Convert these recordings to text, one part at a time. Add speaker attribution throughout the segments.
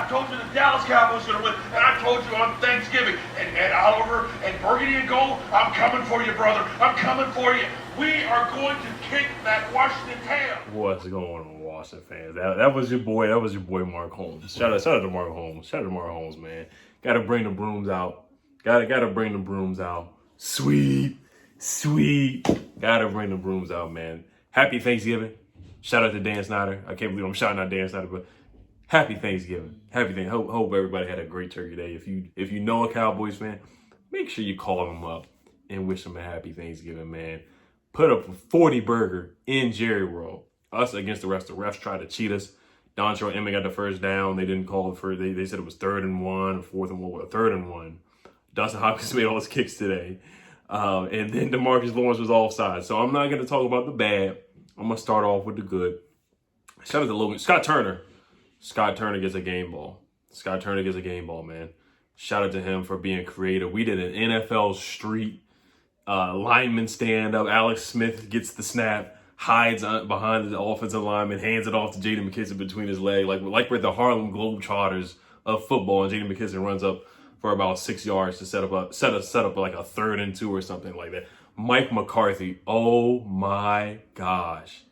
Speaker 1: I told you the Dallas Cowboys going to win, and I told you on Thanksgiving. And Oliver and Burgundy and Gold, I'm coming for you, brother. I'm coming for you. We are going to kick that Washington tail.
Speaker 2: What's going on, Washington fans? That was your boy. That was your boy, Mark Holmes. Shout out to Mark Holmes. Shout out to Mark Holmes, man. Got to bring the brooms out. Got to bring the brooms out. Sweet. Got to bring the brooms out, man. Happy Thanksgiving. Shout out to Dan Snyder. I can't believe I'm shouting out Dan Snyder, but happy Thanksgiving. Hope everybody had a great turkey day. If you know a Cowboys fan, make sure you call them up and wish them a happy Thanksgiving, man. Put up a 40 burger in Jerry World. Us against the refs. The refs tried to cheat us. Dontrell Emmett got the first down. They didn't call it for. They said it was 3rd and 1, 4th and 1, well, 3rd and 1. Dustin Hopkins made all his kicks today. And then DeMarcus Lawrence was offside. So I'm not going to talk about the bad. I'm going to start off with the good. Shout out to Logan. Scott Turner. Scott Turner gets a game ball. Scott Turner gets a game ball, man. Shout out to him for being creative. We did an NFL street lineman stand up. Alex Smith gets the snap, hides behind the offensive lineman, hands it off to Jaden McKisson between his legs, like we're the Harlem Globetrotters of football. And Jaden McKisson runs up for about 6 yards to set up like a 3rd and 2 or something like that. Mike McCarthy, oh my gosh.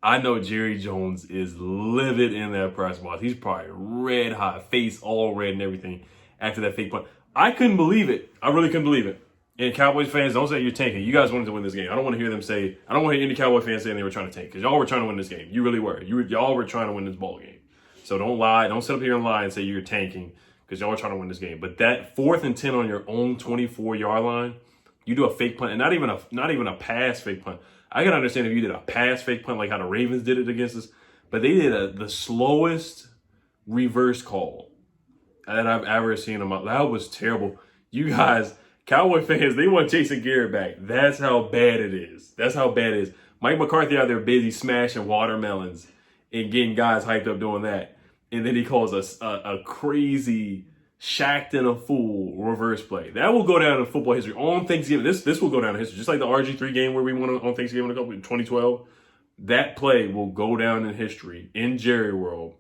Speaker 2: I know Jerry Jones is livid in that press box. He's probably red hot, face all red and everything after that fake punt. I couldn't believe it. I really couldn't believe it. And Cowboys fans, don't say you're tanking. You guys wanted to win this game. I don't want to hear them say, I don't want to hear any Cowboy fans saying they were trying to tank, because y'all were trying to win this game. You really were. Y'all were trying to win this ball game. So don't lie. Don't sit up here and lie and say you're tanking, because y'all were trying to win this game. But that 4th and 10 on your own 24-yard line, you do a fake punt, and not even a pass fake punt. I can understand if you did a pass fake punt like how the Ravens did it against us, but they did the slowest reverse call that I've ever seen them. That was terrible. You guys, Cowboy fans, they want Jason Garrett back. That's how bad it is. That's how bad it is. Mike McCarthy out there busy smashing watermelons and getting guys hyped up doing that. And then he calls us a crazy shacked in a fool reverse play. That will go down in football history on Thanksgiving. This will go down in history. Just like the RG3 game where we won on Thanksgiving in 2012. That play will go down in history in Jerry World.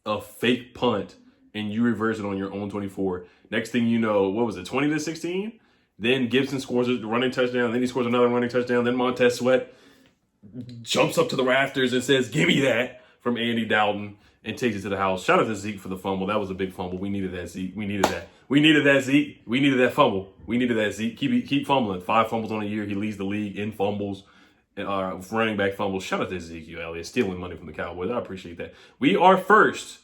Speaker 2: A fake punt and you reverse it on your own 24. Next thing you know, what was it, 20-16? Then Gibson scores a running touchdown. Then he scores another running touchdown. Then Montez Sweat jumps up to the rafters and says, "Give me that," from Andy Dalton, and takes it to the house. Shout out to Zeke for the fumble. That was a big fumble. We needed that, Zeke. We needed that. We needed that, Zeke. We needed that fumble. We needed that, Zeke. Keep fumbling. 5 fumbles on a year. He leads the league in fumbles. Running back fumbles. Shout out to Ezekiel Elliott, stealing money from the Cowboys. I appreciate that. We are first.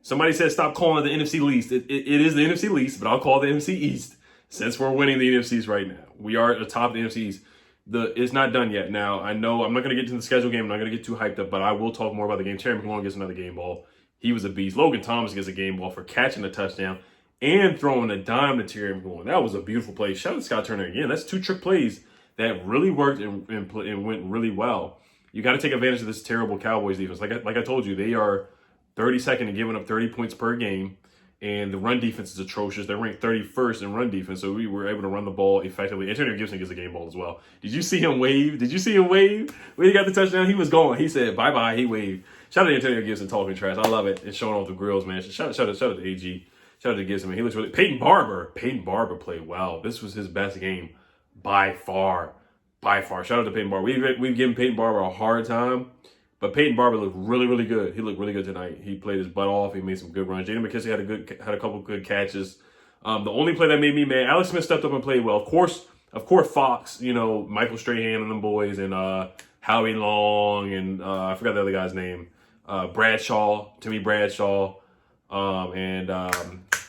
Speaker 2: Somebody said stop calling it the NFC least. It is the NFC least, but I'll call it the NFC East since we're winning the NFCs right now. We are atop the NFC East. It's not done yet. Now, I know I'm not going to get to the schedule game. I'm not going to get too hyped up, but I will talk more about the game. Terry McLaurin gets another game ball. He was a beast. Logan Thomas gets a game ball for catching a touchdown and throwing a dime to Terry McLaurin. That was a beautiful play. Shout out to Scott Turner again. That's 2 trick plays that really worked and went really well. You got to take advantage of this terrible Cowboys defense. Like I told you, they are 32nd and giving up 30 points per game. And the run defense is atrocious. They're ranked 31st in run defense, so we were able to run the ball effectively. Antonio Gibson gets a game ball as well. Did you see him wave? When he got the touchdown, he was gone. He said, bye-bye, he waved. Shout out to Antonio Gibson talking trash. I love it. And showing off the grills, man. Shout out to AG. Shout out to Gibson, man. He looks really... Peyton Barber played well. This was his best game by far. Shout out to Peyton Barber. We've given Peyton Barber a hard time. But Peyton Barber looked really, really good. He looked really good tonight. He played his butt off. He made some good runs. Jaden McKisson had a couple good catches. The only play that made me mad, Alex Smith stepped up and played well. Of course, Fox, Michael Strahan and them boys, and Howie Long, and I forgot the other guy's name, Timmy Bradshaw, and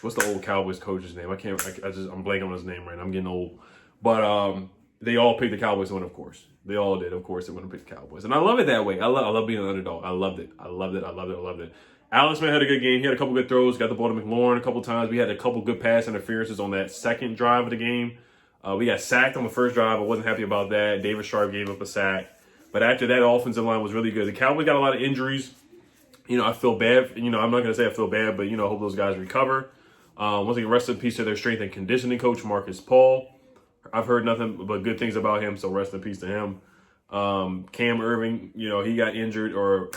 Speaker 2: what's the old Cowboys coach's name? I'm blanking on his name right now. I'm getting old, but they all picked the Cowboys to win, of course. They all did. Of course, they wouldn't pick the Cowboys. And I love it that way. I love being an underdog. I loved it. Alex Smith had a good game. He had a couple good throws. Got the ball to McLaurin a couple times. We had a couple good pass interferences on that second drive of the game. We got sacked on the first drive. I wasn't happy about that. David Sharp gave up a sack. But after that, offensive line was really good. The Cowboys got a lot of injuries. I feel bad. I'm not going to say I feel bad, but, I hope those guys recover. Once again, rest in peace to their strength and conditioning coach, Marcus Paul. I've heard nothing but good things about him, so rest in peace to him. Cam Irving, he got injured or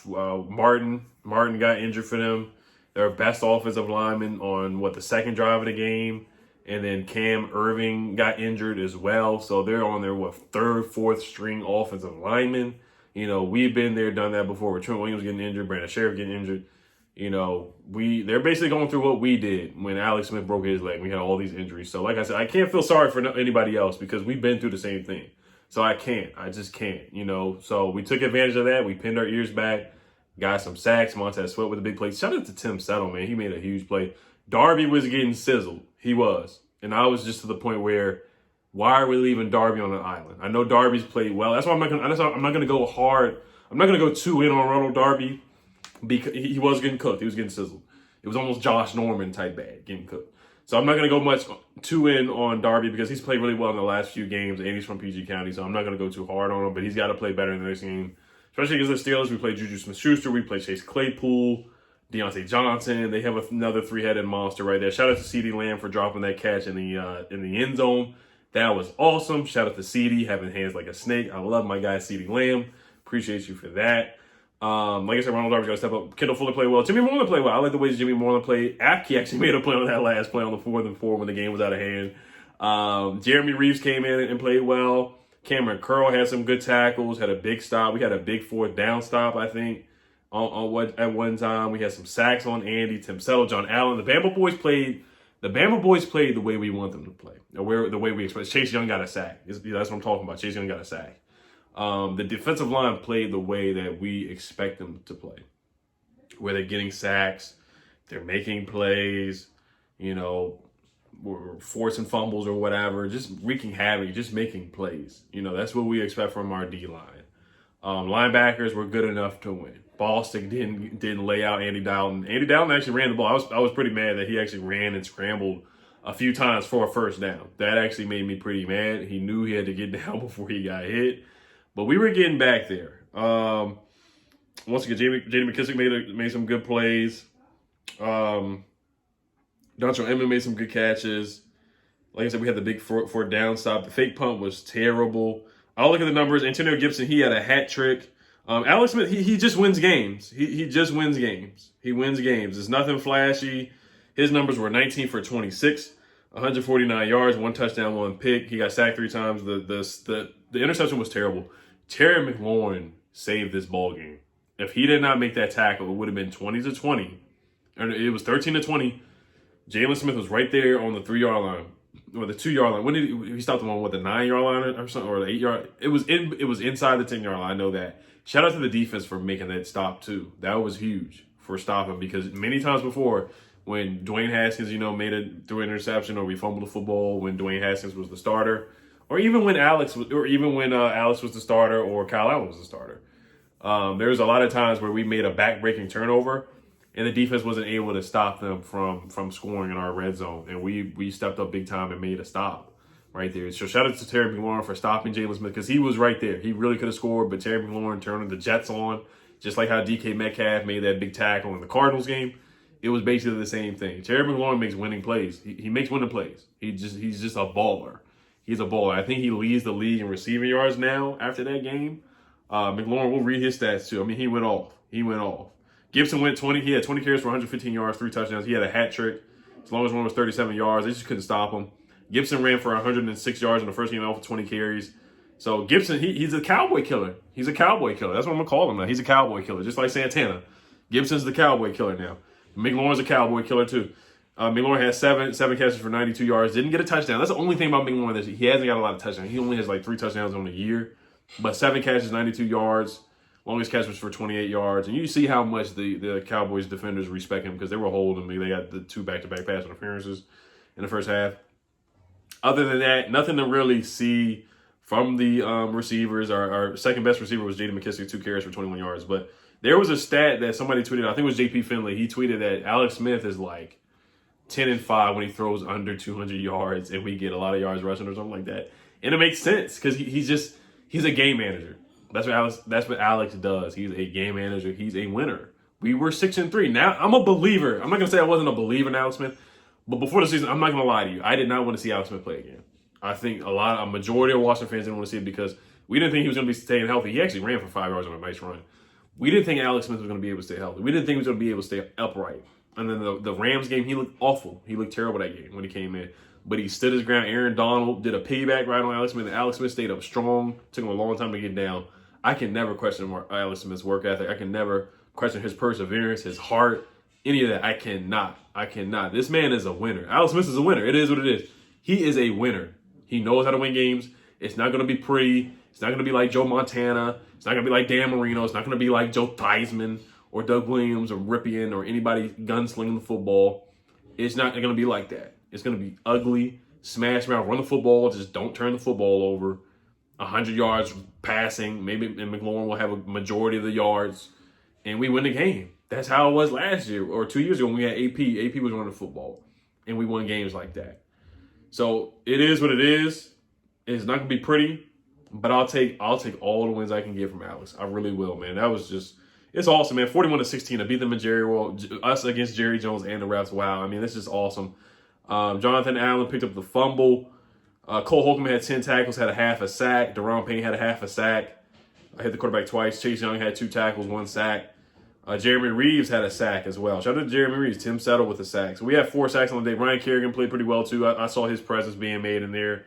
Speaker 2: Martin got injured for them. Their best offensive lineman on the second drive of the game. And then Cam Irving got injured as well. So they're on their, third, fourth string offensive lineman. You know, we've been there, done that before with Trent Williams getting injured, Brandon Sheriff getting injured. You know, they're basically going through what we did when Alex Smith broke his leg. We had all these injuries. So like I said, I can't feel sorry for anybody else because we've been through the same thing. So I just can't, you know. So we took advantage of that. We pinned our ears back, got some sacks. Montez Sweat with a big play. Shout out to Tim Settle, man. He made a huge play. Darby was getting sizzled. He was. And I was just to the point where, why are we leaving Darby on an island? I know Darby's played well. That's why I'm not gonna go hard. I'm not gonna go too in on Ronald Darby because he was getting cooked. He was getting sizzled. It was almost Josh Norman type bad, getting cooked. So I'm not gonna go much too in on Darby because he's played really well in the last few games, and he's from PG County, so I'm not gonna go too hard on him. But he's got to play better in the next game, especially against the Steelers. We play Juju Smith-Schuster. We play Chase Claypool. Deontay Johnson, they have another three-headed monster right there. Shout out to CeeDee Lamb for dropping that catch in the end zone. That was awesome. Shout out to CeeDee, having hands like a snake. I love my guy CeeDee Lamb. Appreciate you for that. Like I said, Ronald Darby's got to step up. Kendall Fuller played well. Jimmy Moreland played well. I like the ways Jimmy Moreland played. Apke actually made a play on that last play on the 4th and 4 when the game was out of hand. Jeremy Reeves came in and played well. Cameron Curl had some good tackles, had a big stop. We had a big 4th down stop, I think. At one time, we had some sacks on Andy, Tim Settle, John Allen. The Bama boys played the way we want them to play, or the way we expect. Chase Young got a sack. That's what I'm talking about. Chase Young got a sack. The defensive line played the way that we expect them to play, where they're getting sacks, they're making plays, you know, or forcing fumbles or whatever, just wreaking havoc, just making plays. You know, that's what we expect from our D-line. Linebackers were good enough to win. Bostic didn't lay out Andy Dalton. Andy Dalton actually ran the ball. I was pretty mad that he actually ran and scrambled a few times for a first down. That actually made me pretty mad. He knew he had to get down before he got hit. But we were getting back there. Once again, J.D. McKissick made some good plays. Dontrell Emmett made some good catches. Like I said, we had the big fourth down stop. The fake punt was terrible. I'll look at the numbers. Antonio Gibson, he had a hat trick. Alex Smith, he just wins games. He just wins games. He wins games. It's nothing flashy. His numbers were 19 for 26, 149 yards, 1 touchdown, 1 pick. He got sacked 3 times. The interception was terrible. Terry McLaurin saved this ball game. If he did not make that tackle, it would have been 20-20. And it was 13-20. Jalen Smith was right there on the 3-yard line. Or the 2-yard line. When did he stop them on the 9-yard line or something, or the 8-yard? It was inside the 10-yard line. I know that. Shout out to the defense for making that stop too. That was huge for stopping because many times before, when Dwayne Haskins, threw an interception or we fumbled the football when Dwayne Haskins was the starter, or even when Alex was the starter or Kyle Allen was the starter. There was a lot of times where we made a back-breaking turnover and the defense wasn't able to stop them from scoring in our red zone. And we stepped up big time and made a stop right there. So shout out to Terry McLaurin for stopping Jalen Smith because he was right there. He really could have scored, but Terry McLaurin turned the Jets on, just like how DK Metcalf made that big tackle in the Cardinals game. It was basically the same thing. Terry McLaurin makes winning plays. He makes winning plays. He's just a baller. He's a baller. I think he leads the league in receiving yards now after that game. McLaurin, we'll read his stats too. I mean, he went off. Gibson went 20. He had 20 carries for 115 yards, 3 touchdowns. He had a hat trick. As long as one was 37 yards, they just couldn't stop him. Gibson ran for 106 yards in the first game off of 20 carries. So Gibson, he's a cowboy killer. He's a cowboy killer. That's what I'm going to call him now. He's a cowboy killer, just like Santana. Gibson's the cowboy killer now. McLaurin's a cowboy killer too. McLaurin has seven catches for 92 yards. Didn't get a touchdown. That's the only thing about McLaurin that he hasn't got a lot of touchdowns. He only has like 3 touchdowns on the year. But 7 catches, 92 yards. Longest catch was for 28 yards. And you see how much the Cowboys defenders respect him because they were holding him. They got the 2 back-to-back pass interferences in the first half. Other than that, nothing to really see from the receivers. Our second best receiver was J.D. McKissick, 2 carries for 21 yards. But there was a stat that somebody tweeted. I think it was J.P. Finley. He tweeted that Alex Smith is like 10-5 when he throws under 200 yards and we get a lot of yards rushing or something like that. And it makes sense because he's a game manager. That's what Alex does. He's a game manager. He's a winner. We were 6-3. Now I'm a believer. I'm not gonna say I wasn't a believer in Alex Smith, but before the season, I'm not gonna lie to you. I did not want to see Alex Smith play again. I think a majority of Washington fans didn't want to see it because we didn't think he was gonna be staying healthy. He actually ran for 5 yards on a nice run. We didn't think Alex Smith was going to be able to stay healthy. We didn't think he was going to be able to stay upright. And then the Rams game, he looked awful. He looked terrible that game when he came in. But he stood his ground. Aaron Donald did a piggyback right on Alex Smith. And Alex Smith stayed up strong. Took him a long time to get down. I can never question Alex Smith's work ethic. I can never question his perseverance, his heart, any of that. I cannot. This man is a winner. Alex Smith is a winner. It is what it is. He is a winner. He knows how to win games. It's not going to be pretty. It's not going to be like Joe Montana. It's not going to be like Dan Marino. It's not going to be like Joe Theismann or Doug Williams or Ripien or anybody gunslinging the football. It's not going to be like that. It's going to be ugly, smash around, run the football, just don't turn the football over. 100 yards passing, maybe, and McLaurin will have a majority of the yards, and we win the game. That's how it was last year or 2 years ago when we had AP. AP was running football, and we won games like that. So it is what it is. It's not going to be pretty. But I'll take all the wins I can get from Alex. I really will, man. That was just, it's awesome, man. 41-16. I beat them in Jerry World, us against Jerry Jones and the refs. Wow. I mean, this is awesome. Jonathan Allen picked up the fumble. Cole Holcomb had 10 tackles, had a half a sack. Deron Payne had a half a sack. I hit the quarterback twice. Chase Young had 2 tackles, 1 sack. Jeremy Reeves had a sack as well. Shout out to Jeremy Reeves. Tim Settle with a sack. So we had 4 sacks on the day. Ryan Kerrigan played pretty well, too. I saw his presence being made in there.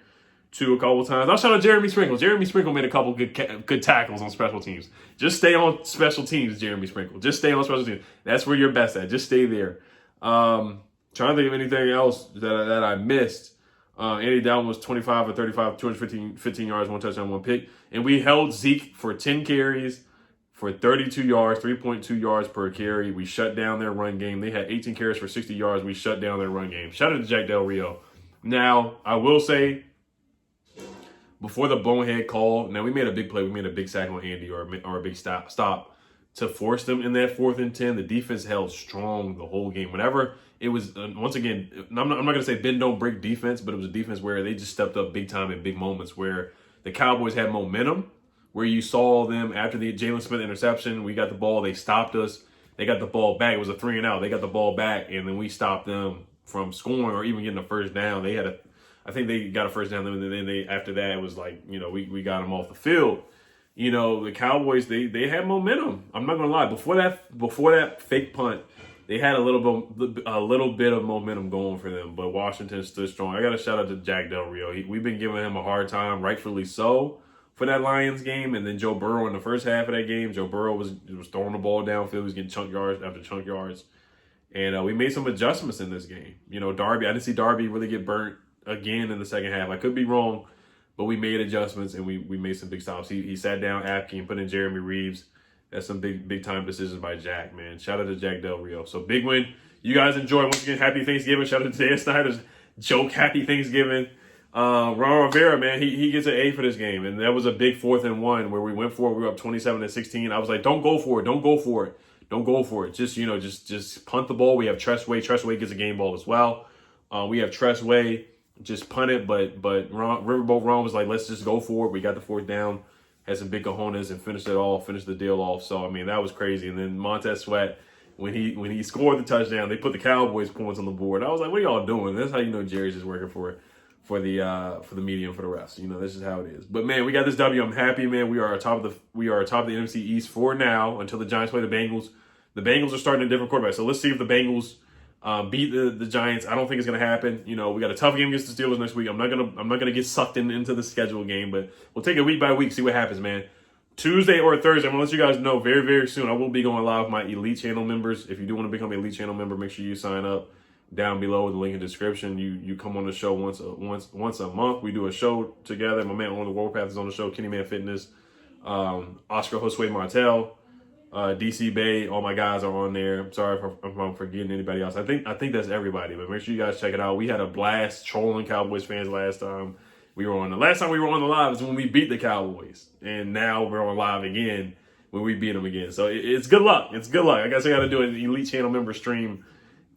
Speaker 2: A couple times. I'll shout out Jeremy Sprinkle. Jeremy Sprinkle made a couple good tackles on special teams. Just stay on special teams, Jeremy Sprinkle. Just stay on special teams. That's where you're best at. Just stay there. Trying to think of anything else that I missed. Andy Dalton was 25 or 35, 215 yards, 1 touchdown, 1 pick. And we held Zeke for 10 carries for 32 yards, 3.2 yards per carry. We shut down their run game. They had 18 carries for 60 yards. We shut down their run game. Shout out to Jack Del Rio. Now, I will say, before the bonehead call, now we made a big play. We made a big sack on Andy or a big stop to force them in that 4th and 10. The defense held strong the whole game. Whenever it was, once again, I'm not going to say bend, don't break defense, but it was a defense where they just stepped up big time in big moments where the Cowboys had momentum, where you saw them after the Jalen Smith interception. We got the ball. They stopped us. They got the ball back. It was a 3 and out. They got the ball back, and then we stopped them from scoring or even getting a first down. I think they got a first down, and then after that, it was like, we got them off the field. The Cowboys, they had momentum. I'm not gonna lie. Before that fake punt, they had a little bit of momentum going for them. But Washington stood strong. I got to shout out to Jack Del Rio. We've been giving him a hard time, rightfully so, for that Lions game. And then Joe Burrow in the first half of that game, Joe Burrow was throwing the ball downfield. He was getting chunk yards after chunk yards. And we made some adjustments in this game. Darby, I didn't see Darby really get burnt again in the second half. I could be wrong, but we made adjustments and we made some big stops. He sat down Apke and put in Jeremy Reeves. That's some big time decisions by Jack, man. Shout out to Jack Del Rio. So big win. You guys enjoy. Once again, happy Thanksgiving. Shout out to Dan Snyder's joke, happy Thanksgiving. Ron Rivera, man, he gets an A for this game. And that was a big 4th and 1 where we went for it. We were up 27-16. I was like, don't go for it. Don't go for it. Don't go for it. Just punt the ball. We have Tressway. Tressway gets a game ball as well. We have Tressway. Just punt it, but Riverboat Ron was like, let's just go for it. We got the 4th down, had some big cojones and finished the deal off. So, I mean, that was crazy. And then Montez Sweat, when he scored the touchdown, they put the Cowboys points on the board. I was like, what are y'all doing? That's how you know Jerry's just working for the media and for the refs. This is how it is. But man, we got this W. I'm happy, man. We are atop of the NFC East for now until the Giants play the Bengals. The Bengals are starting a different quarterback. So let's see if the Bengals beat the Giants. I don't think it's gonna happen. We got a tough game against the Steelers next week. I'm not gonna get sucked into the schedule game, but we'll take it week by week, see what happens, man. Tuesday or Thursday, I'm gonna let you guys know very, very soon. I will be going live with my Elite Channel members. If you do want to become an Elite Channel member, make sure you sign up down below with the link in the description. You come on the show once a month. We do a show together. My man on the World Path is on the show. Kenny Man Fitness, Oscar Josue Martel. DC Bay, all my guys are on there. I'm sorry if I'm forgetting anybody else. I think that's everybody, but make sure you guys check it out. We had a blast trolling Cowboys fans last time we were on. The last time we were on the live is when we beat the Cowboys, and now we're on live again when we beat them again. So it's good luck. It's good luck. I guess I got to do an Elite Channel member stream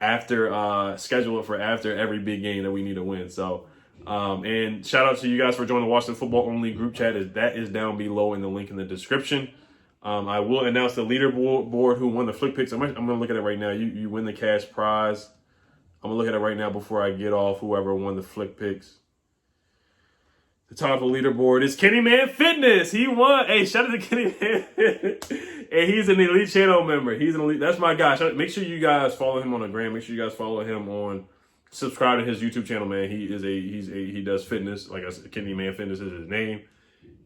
Speaker 2: after schedule it for after every big game that we need to win. So and shout out to you guys for joining the Washington Football Only group chat. That is down below in the link in the description. I will announce the leaderboard who won the flick picks. I'm going to look at it right now. You win the cash prize. I'm going to look at it right now before I get off whoever won the flick picks. The top of the leaderboard is Kenny Man Fitness. He won. Hey, shout out to Kenny Man. And he's an elite channel member. He's an elite. That's my guy. Make sure you guys follow him on the gram. Make sure you guys follow him on. Subscribe to his YouTube channel, man. He does fitness. Like I said, Kenny Man Fitness is his name.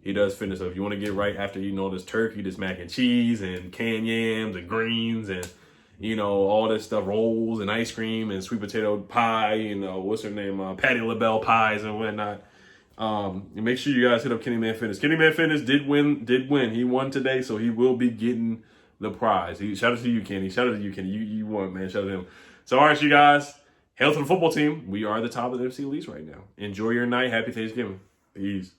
Speaker 2: He does fitness. So if you want to get right after eating all this turkey, this mac and cheese and canned yams and greens and all this stuff, rolls and ice cream and sweet potato pie, what's her name, Patti LaBelle pies and whatnot. Make sure you guys hit up Kenny Man Fitness. Kenny Man Fitness did win. He won today, so he will be getting the prize. Shout out to you, Kenny. Shout out to you, Kenny. You won, man. Shout out to him. So, all right, you guys. Hail to the football team. We are the top of the NFC East right now. Enjoy your night. Happy Thanksgiving. Peace.